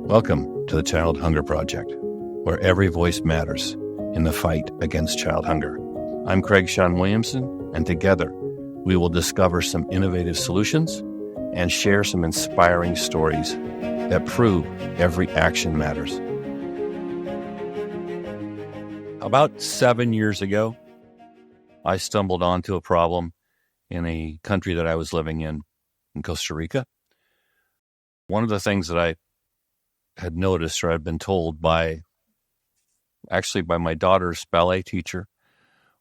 Welcome to the Child Hunger Project, where every voice matters in the fight against child hunger. I'm Craig Shawn Williamson, and together we will discover some innovative solutions and share some inspiring stories that prove every action matters. About 7 years ago, I stumbled onto a problem in a country that I was living in Costa Rica. One of the things that I had noticed, or I'd been told by my daughter's ballet teacher,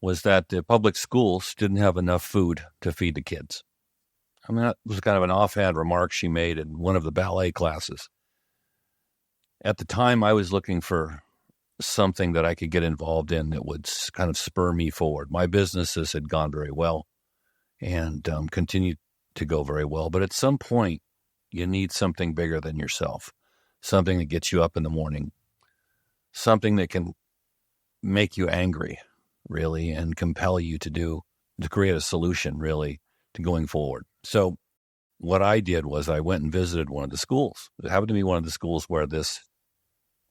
was that the public schools didn't have enough food to feed the kids. I mean, that was kind of an offhand remark she made in one of the ballet classes. At the time, I was looking for something that I could get involved in that would kind of spur me forward. My businesses had gone very well and continued to go very well. But at some point, you need something bigger than yourself, something that gets you up in the morning, something that can make you angry, really, and compel you to create a solution, really, to going forward. So what I did was I went and visited one of the schools. It happened to be one of the schools where this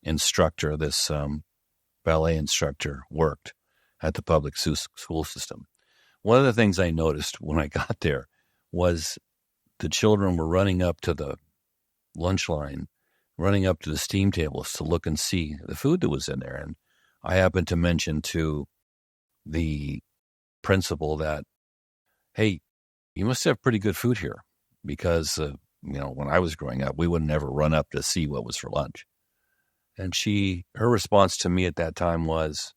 instructor, this ballet instructor, worked at the public school system. One of the things I noticed when I got there was the children were running up to the lunch line, running up to the steam tables to look and see the food that was in there. And I happened to mention to the principal that, hey, you must have pretty good food here, because, when I was growing up, we would never run up to see what was for lunch. And her response to me at that time was,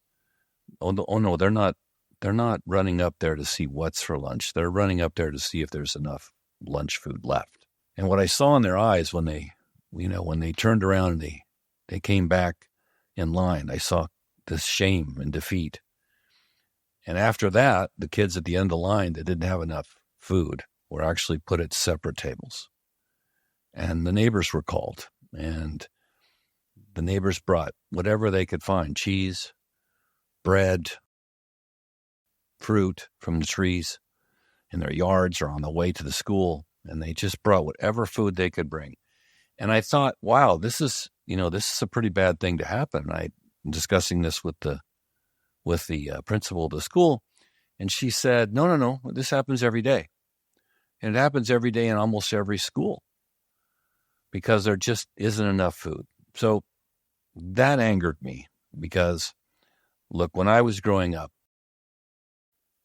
oh no, they're not running up there to see what's for lunch. They're running up there to see if there's enough lunch food left. And what I saw in their eyes when they turned around and they came back in line, I saw this shame and defeat. And after that, the kids at the end of the line that didn't have enough food were actually put at separate tables. And the neighbors were called, and the neighbors brought whatever they could find: cheese, bread, fruit from the trees in their yards or on the way to the school. And they just brought whatever food they could bring. And I thought, wow, this is a pretty bad thing to happen. I'm discussing this with the principal of the school, and she said, no, this happens every day. And it happens every day in almost every school because there just isn't enough food. So that angered me because, look, when I was growing up,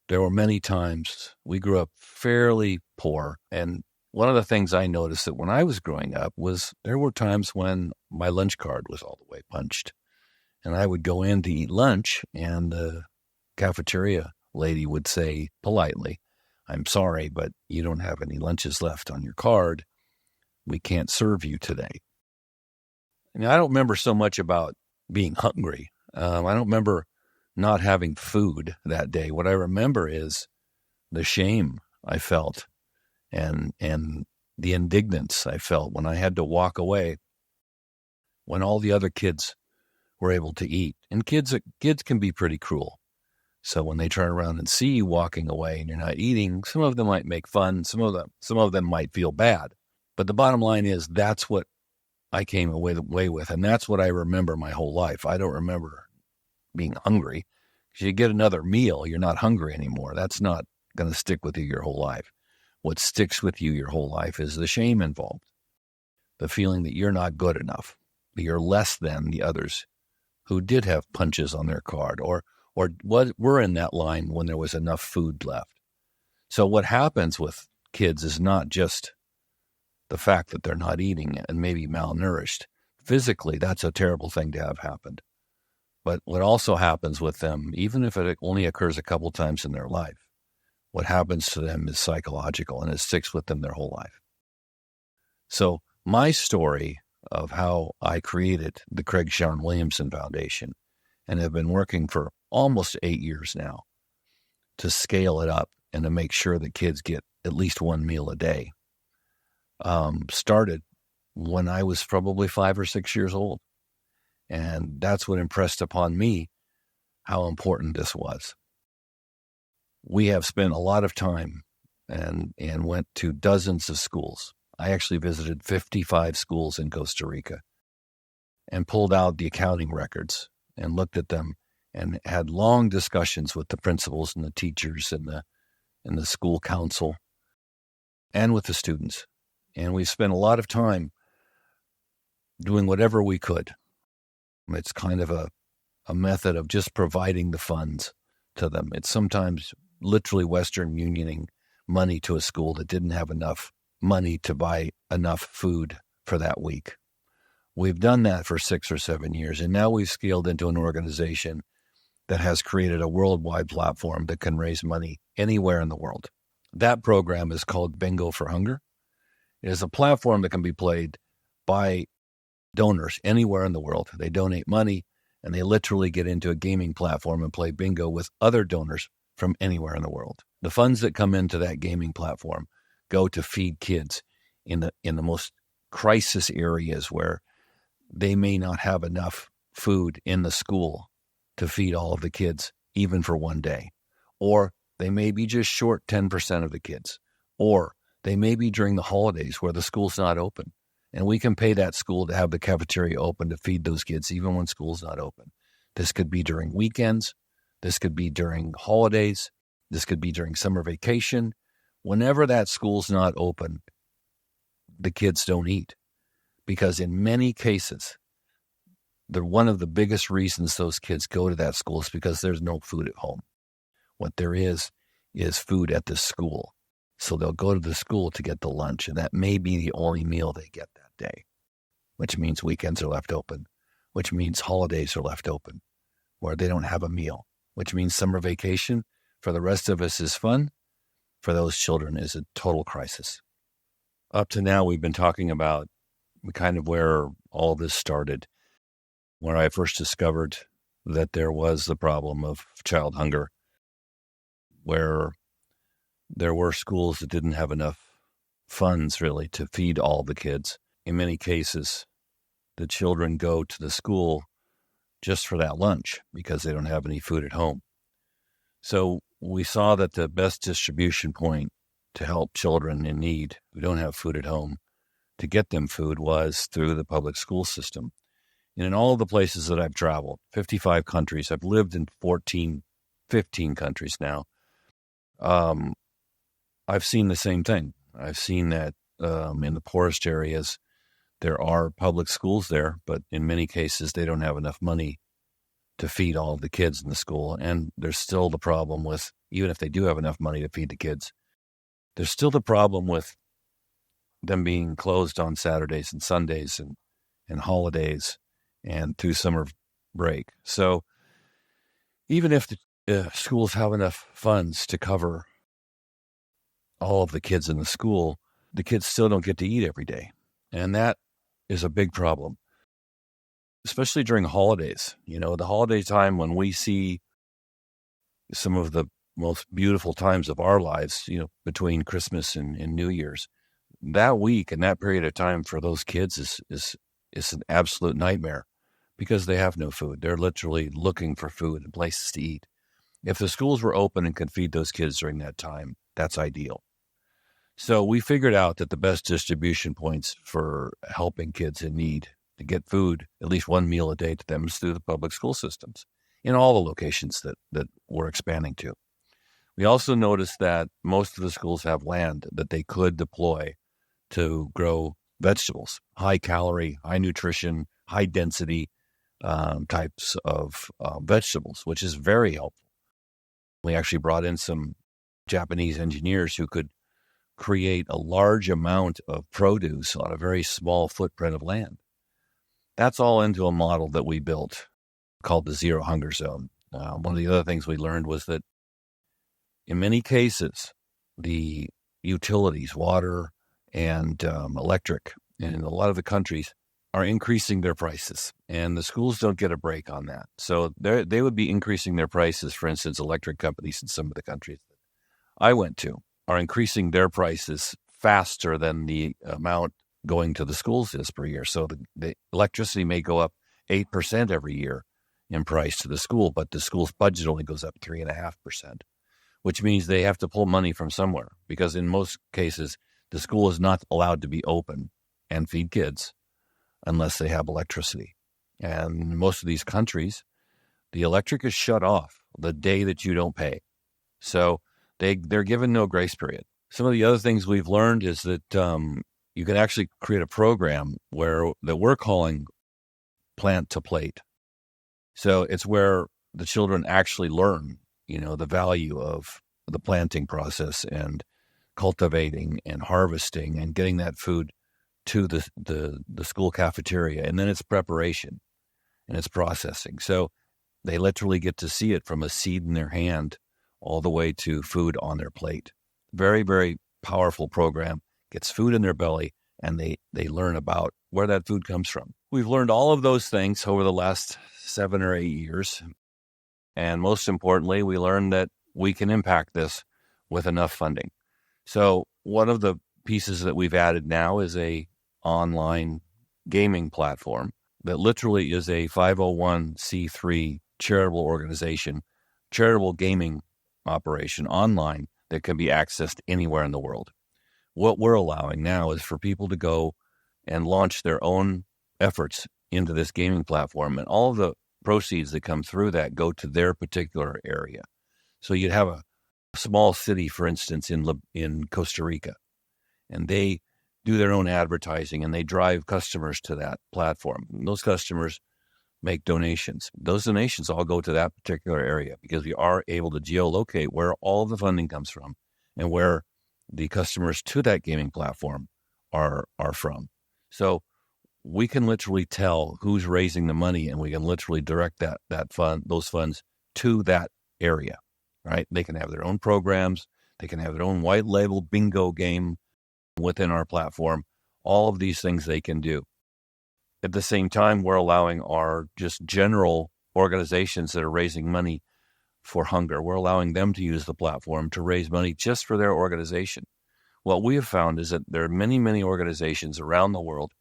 there were many times we grew up fairly poor. And one of the things I noticed that when I was growing up was there were times when my lunch card was all the way punched. And I would go in to eat lunch, and the cafeteria lady would say politely, "I'm sorry, but you don't have any lunches left on your card. We can't serve you today." And I don't remember so much about being hungry. I don't remember not having food that day. What I remember is the shame I felt and the indignance I felt when I had to walk away when all the other kids were able to eat. And kids can be pretty cruel. So when they turn around and see you walking away and you're not eating, some of them might make fun. Some of them might feel bad. But the bottom line is that's what I came away with. And that's what I remember my whole life. I don't remember being hungry. Because you get another meal, you're not hungry anymore. That's not going to stick with you your whole life. What sticks with you your whole life is the shame involved. The feeling that you're not good enough, that you're less than the others who did have punches on their card or were in that line when there was enough food left. So what happens with kids is not just the fact that they're not eating and maybe malnourished. Physically, that's a terrible thing to have happened. But what also happens with them, even if it only occurs a couple times in their life, what happens to them is psychological, and it sticks with them their whole life. So my story of how I created the Craig Shawn Williamson Foundation and have been working for almost 8 years now to scale it up and to make sure that kids get at least one meal a day, started when I was probably 5 or 6 years old. And that's what impressed upon me how important this was. We have spent a lot of time and went to dozens of schools. I actually visited 55 schools in Costa Rica. and pulled out the accounting records and looked at them and had long discussions with the principals and the teachers and the school council and with the students. And we spent a lot of time doing whatever we could. It's kind of a method of just providing the funds to them. It's sometimes literally Western Unioning money to a school that didn't have enough money to buy enough food for that week. We've done that for 6 or 7 years, and now we've scaled into an organization that has created a worldwide platform that can raise money anywhere in the world. That program is called Bingo for Hunger. It is a platform that can be played by donors anywhere in the world. They donate money, and they literally get into a gaming platform and play bingo with other donors from anywhere in the world. The funds that come into that gaming platform go to feed kids in the most crisis areas where they may not have enough food in the school to feed all of the kids, even for one day. Or they may be just short 10% of the kids. Or they may be during the holidays where the school's not open. And we can pay that school to have the cafeteria open to feed those kids, even when school's not open. This could be during weekends. This could be during holidays. This could be during summer vacation. Whenever that school's not open, the kids don't eat. Because in many cases, one of the biggest reasons those kids go to that school is because there's no food at home. What there is food at the school. So they'll go to the school to get the lunch, and that may be the only meal they get that day, which means weekends are left open, which means holidays are left open, where they don't have a meal, which means summer vacation for the rest of us is fun. For those children is a total crisis. Up to now, we've been talking about kind of where all this started, where I first discovered that there was the problem of child hunger, where there were schools that didn't have enough funds really to feed all the kids. In many cases, the children go to the school just for that lunch because they don't have any food at home. So we saw that the best distribution point to help children in need who don't have food at home, to get them food, was through the public school system. And in all of the places that I've traveled, 55 countries, I've lived in 15 countries now, I've seen the same thing. I've seen that in the poorest areas, there are public schools there, but in many cases, they don't have enough money to feed all of the kids in the school. And there's still the problem with, even if they do have enough money to feed the kids, there's still the problem with them being closed on Saturdays and Sundays and holidays and through summer break. So even if the schools have enough funds to cover all of the kids in the school, the kids still don't get to eat every day. And that is a big problem, especially during holidays. You know, the holiday time when we see some of the most beautiful times of our lives, you know, between Christmas and New Year's, that week and that period of time for those kids is an absolute nightmare because they have no food. They're literally looking for food and places to eat. If the schools were open and could feed those kids during that time, that's ideal. So we figured out that the best distribution points for helping kids in need to get food, at least one meal a day to them, is through the public school systems in all the locations that we're expanding to. We also noticed that most of the schools have land that they could deploy to grow vegetables, high calorie, high nutrition, high density types of vegetables, which is very helpful. We actually brought in some Japanese engineers who could create a large amount of produce on a very small footprint of land. That's all into a model that we built called the Zero Hunger Zone. One of the other things we learned was that in many cases, the utilities, water and electric, in a lot of the countries are increasing their prices, and the schools don't get a break on that. So they would be increasing their prices. For instance, electric companies in some of the countries that I went to are increasing their prices faster than the amount going to the schools is per year. So the electricity may go up 8% every year in price to the school, but the school's budget only goes up 3.5%, which means they have to pull money from somewhere because in most cases, the school is not allowed to be open and feed kids unless they have electricity. And most of these countries, the electric is shut off the day that you don't pay. So they're given no grace period. Some of the other things we've learned is that you can actually create a program that we're calling plant to plate. So it's where the children actually learn, the value of the planting process and cultivating and harvesting and getting that food to the school cafeteria. And then it's preparation and it's processing. So they literally get to see it from a seed in their hand all the way to food on their plate. Very, very powerful program. Gets food in their belly, and they learn about where that food comes from. We've learned all of those things over the last 7 or 8 years. And most importantly, we learned that we can impact this with enough funding. So one of the pieces that we've added now is a online gaming platform that literally is a 501c3 charitable organization, charitable gaming operation online that can be accessed anywhere in the world. What we're allowing now is for people to go and launch their own efforts into this gaming platform, and all of the proceeds that come through that go to their particular area. So you'd have a small city, for instance, in Costa Rica, and they do their own advertising and they drive customers to that platform. And those customers make donations. Those donations all go to that particular area because we are able to geolocate where all of the funding comes from and where the customers to that gaming platform are from. So we can literally tell who's raising the money, and we can literally direct those funds to that area, right? They can have their own programs. They can have their own white label bingo game within our platform. All of these things they can do. At the same time, we're allowing our just general organizations that are raising money for hunger, we're allowing them to use the platform to raise money just for their organization. What we have found is that there are many, many organizations around the world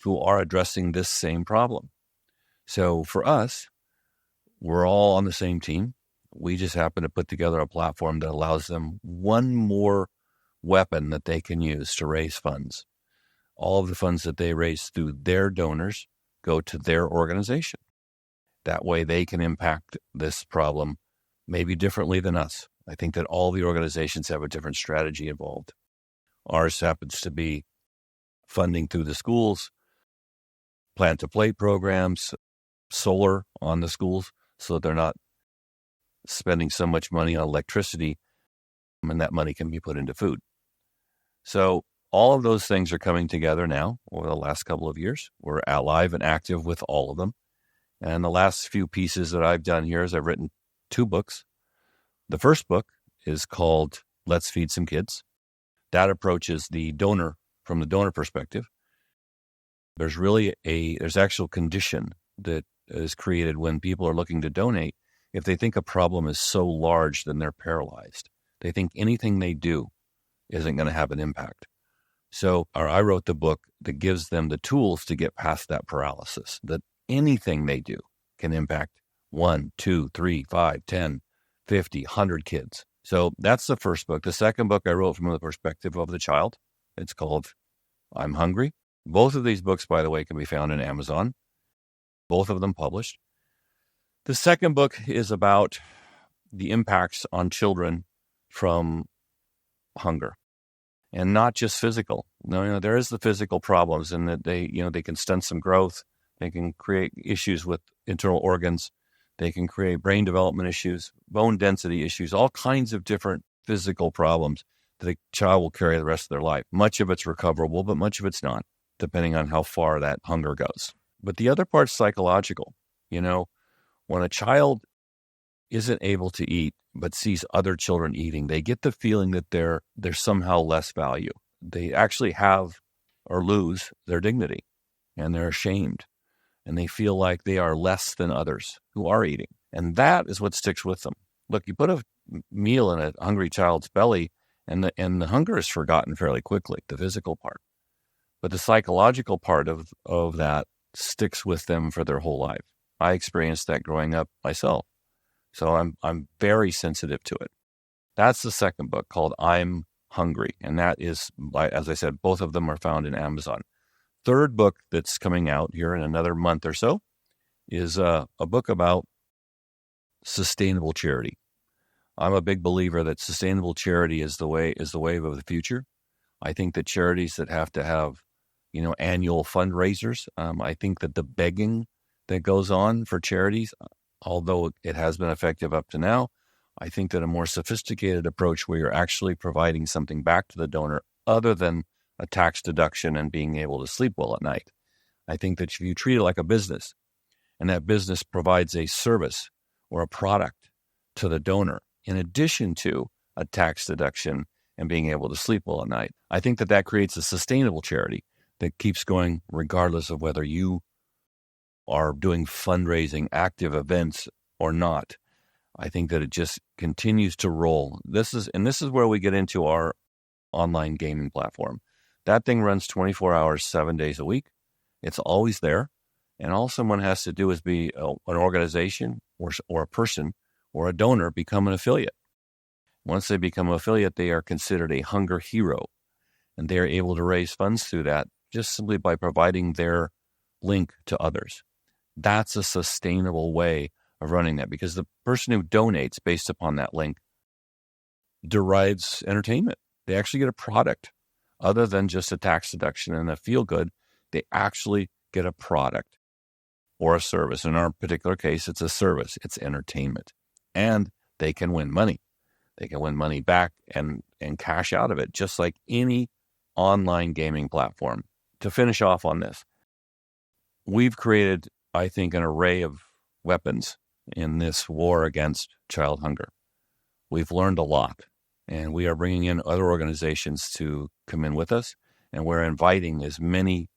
who are addressing this same problem. So for us, we're all on the same team. We just happen to put together a platform that allows them one more weapon that they can use to raise funds. All of the funds that they raise through their donors go to their organization. That way they can impact this problem maybe differently than us. I think that all the organizations have a different strategy involved. Ours happens to be funding through the schools, plant-to-plate programs, solar on the schools so that they're not spending so much money on electricity, and that money can be put into food. So all of those things are coming together now over the last couple of years. We're live and active with all of them. And the last few pieces that I've done here is I've written 2 books. The first book is called Let's Feed Some Kids. That approaches the donor from the donor perspective. There's actual condition that is created when people are looking to donate. If they think a problem is so large, then they're paralyzed. They think anything they do isn't going to have an impact. So I wrote the book that gives them the tools to get past that paralysis, that anything they do can impact 1, 2, 3, 5, 10, 50, 100 kids. So that's the first book. The second book I wrote from the perspective of the child. It's called I'm Hungry. Both of these books, by the way, can be found on Amazon. Both of them published. The second book is about the impacts on children from hunger, and not just physical. No, there is the physical problems, and that they can stunt some growth. They can create issues with internal organs. They can create brain development issues, bone density issues, all kinds of different physical problems that a child will carry the rest of their life. Much of it's recoverable, but much of it's not, depending on how far that hunger goes. But the other part's psychological. When a child isn't able to eat, but sees other children eating, they get the feeling that they're somehow less value. They actually have or lose their dignity, and they're ashamed, and they feel like they are less than others who are eating. And that is what sticks with them. Look, you put a meal in a hungry child's belly, and the hunger is forgotten fairly quickly, the physical part. But the psychological part of that sticks with them for their whole life. I experienced that growing up myself. So I'm very sensitive to it. That's the second book, called I'm Hungry. And that is, as I said, both of them are found in Amazon. Third book that's coming out here in another month or so is a book about sustainable charity. I'm a big believer that sustainable charity is the wave of the future. I think that charities that have to have, annual fundraisers. I think that the begging that goes on for charities, although it has been effective up to now, I think that a more sophisticated approach where you're actually providing something back to the donor other than a tax deduction and being able to sleep well at night. I think that if you treat it like a business and that business provides a service or a product to the donor in addition to a tax deduction and being able to sleep well at night, I think that creates a sustainable charity that keeps going regardless of whether you are doing fundraising, active events or not. I think that it just continues to roll. This is where we get into our online gaming platform. That thing runs 24 hours, 7 days a week. It's always there. And all someone has to do is be an organization or a person or a donor become an affiliate. Once they become an affiliate, they are considered a hunger hero. And they are able to raise funds through that just simply by providing their link to others. That's a sustainable way of running that, because the person who donates based upon that link derives entertainment. They actually get a product other than just a tax deduction and a feel good. They actually get a product or a service. In our particular case, it's a service. It's entertainment. And they can win money. They can win money back and cash out of it, just like any online gaming platform. To finish off on this, we've created, I think, an array of weapons in this war against child hunger. We've learned a lot, and we are bringing in other organizations to come in with us, and we're inviting as many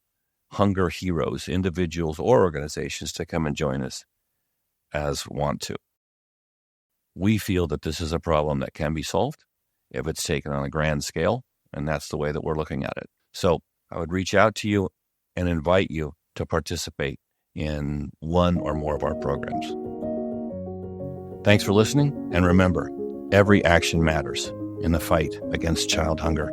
hunger heroes, individuals or organizations, to come and join us as want to. We feel that this is a problem that can be solved if it's taken on a grand scale, and that's the way that we're looking at it. So I would reach out to you and invite you to participate in one or more of our programs. Thanks for listening, and remember, every action matters in the fight against child hunger.